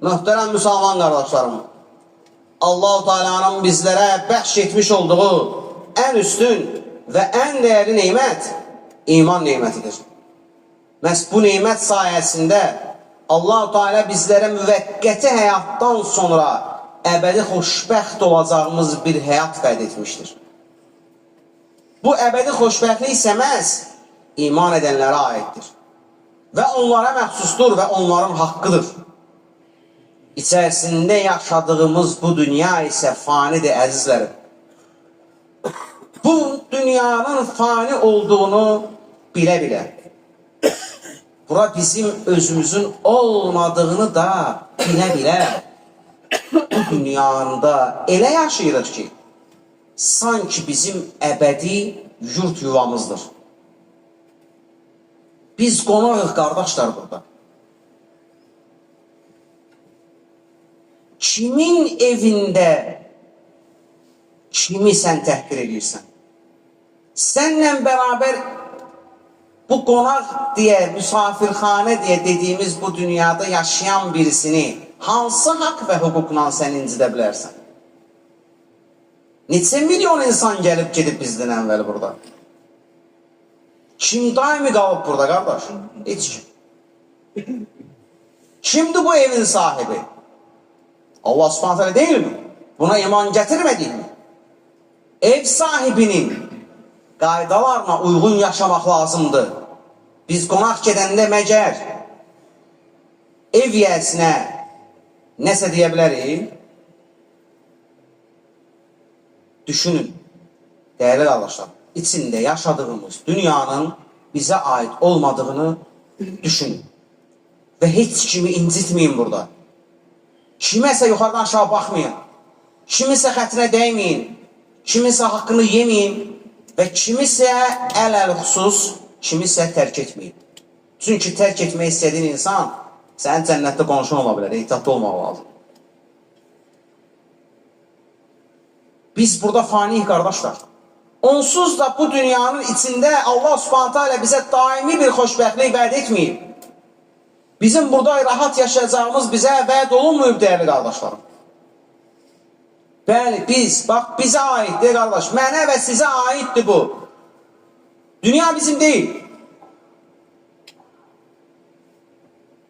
Möhtərəm müsəlman qardaşlarım, Allah-u Teala'nın bizlərə bəxş etmiş olduğu ən üstün və ən dəyərli neymət iman neymətidir. Məhz bu neymət sayəsində Allah-u Teala bizlərə müvəqqəti həyatdan sonra əbədi xoşbəxt olacağımız bir həyat vəd etmişdir. Bu əbədi xoşbəxtlik isə məhz iman edənlərə aiddir və onlara məxsusdur və onların haqqıdır. İçərisində yaşadığımız bu dünya isə fanidir, əzizlərim. Bu dünyanın fani olduğunu bilə-bilə, bura bizim özümüzün olmadığını da bilə-bilə, bu dünyada elə yaşayırıq ki, sanki bizim əbədi yurt yuvamızdır. Biz qonağıq, qardaşlar, burada. Kimin evində kimi sən təhqir edirsən? Sənlə bərabər bu qonaq deyə, müsafirxanə deyə dediyimiz bu dünyada yaşayan birisini hansı haqq və hüquqla sən incidə bilərsən? Neçə milyon insan gəlib gedib bizdən əvvəl burada? Kim daimi qalıb burada, qardaş? Heç kim. Kimdir bu evin sahibi? Allah Subhanahu değil mi? Buna iman getirmedik mi? Ev sahibinin qaydalarına uyğun yaşamaq lazımdır. Biz qonaq gedəndə məcər ev yiyəsinə nəsə deyə bilərik? Düşünün, değerli qardaşlar, içində yaşadığımız dünyanın bizə aid olmadığını düşünün. Və heç kimi incitməyin burada. Kiməsə yuxarıdan aşağı baxmayın. Kimisə xətrinə dəyməyin. Kimisə haqqını yeməyin. Və kimisə əl-xüsus, kimisə tərk etməyin. Çünki tərk etmək istədiyin insan sənin cənnətdə qonşun ola bilər. Ehtiyatlı olmaq lazım. Biz burada faniyik, qardaşlar. Onsuz da bu dünyanın içində Allah Subhanahu Teala bizə daimi bir xoşbəxtlik vəd etməyib. Bizim burada rahat yaşayacağımız bizə vəd olunmuyub, dəyərli qardaşlarım. Bəli, bax, bizə aiddir, qardaş. Mənə və sizə aiddir bu. Dünya bizim deyil.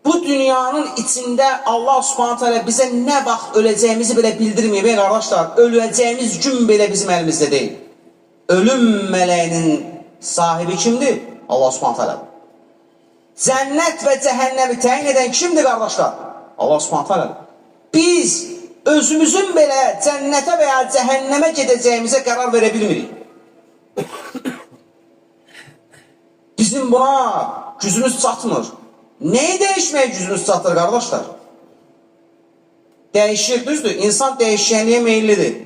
Bu dünyanın içində Allah Subhanahu Teala bizə nə vaxt öləcəyimizi belə bildirməyib, qardaşlar. Öləcəyimiz gün belə bizim əlimizdə deyil. Ölüm mələyinin sahibi kimdir? Allah Subhanahu Teala. Cənnət və cəhənnəmi təyin edən kimdir, qardaşlar? Allah Subhanahu Teala. Biz özümüzün belə cənnətə və ya cəhənnəmə gedəcəyimizə qərar verə bilmirik. Bizim buna gücümüz çatmır. Neyi dəyişməyə gücümüz çatır, qardaşlar? Dəyişir, düzdür. İnsan dəyişkənliyə meyillidir.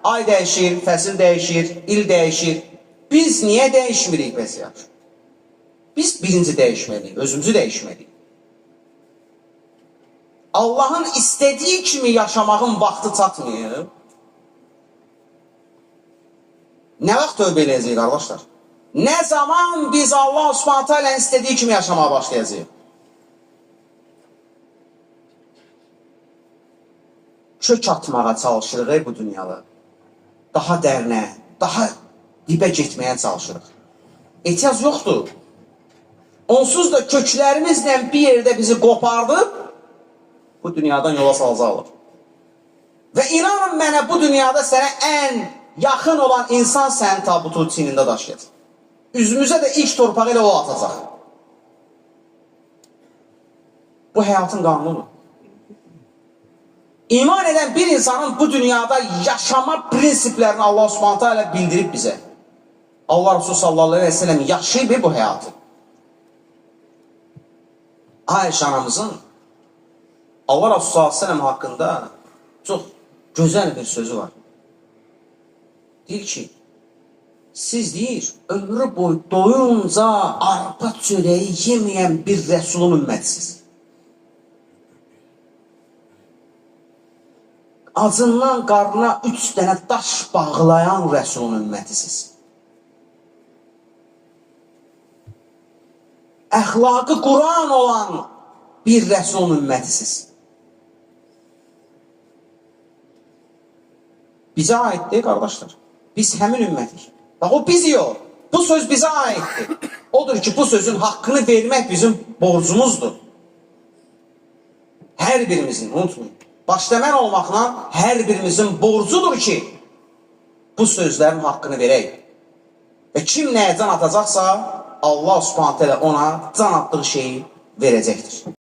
Ay dəyişir, fəsil dəyişir, il dəyişir. Biz niyə dəyişmirik bəs yaxşı? Biz birinci dəyişməliyik, özümüzü dəyişməliyik. Allah'ın istediği kimi yaşamağın vaxtı çatmayıb. Nə vaxt tövbə eləyəcəyik, qardaşlar? Nə zaman biz Allah Subhanahu Teala'nın istediği kimi yaşamaya başlayacağıq? Kök atmağa çalışırıq bu dünyada. Daha dərinə, daha dibə getməyə çalışırıq. Ehtiyac yoxdur. Onsuz da köklərimizlə bir yerdə bizi qopardıb bu dünyadan yola salacaqlar. Və inanın mənə, bu dünyada sənə ən yaxın olan insan sənin tabutu çiynində daşıyacaq. Üzümüzə də ilk torpağı ilə o atacaq. Bu həyatın qanunudur. İman edən bir insanın bu dünyada yaşama prinsiplərini Allah Subhanahu Teala bildirib bizə. Allah Resulü sallallahu aleyhi ve sellem yaşayıb bu həyatı. Ayşə anamızın Allah Resulü sallallahu aleyhi ve sellem haqqında çox gözəl bir sözü var. Deyir ki, siz deyir, ömrü boyu doyunca arpa çörəyi yeməyən bir Rəsulun ümmətisiz. Acından qarnına 3 dənə daş bağlayan Rəsulun ümmətisiz. Əxlaqı Quran olan bir Rəsulun ümmətisiz. bizə aiddir, qardaşlar. Biz həmin ümmətik. Bax, o biz yox. Bu söz bizə aiddir. Odur ki, bu sözün haqqını vermək bizim borcumuzdur. Hər birimizin, unutmayın. Başləmən olmaqla hər birimizin borcudur ki, bu sözlərin haqqını verək. Və kim nəyə can atacaqsa, Allah Subhanahu taala ona can atdığı şeyi verəcəkdir.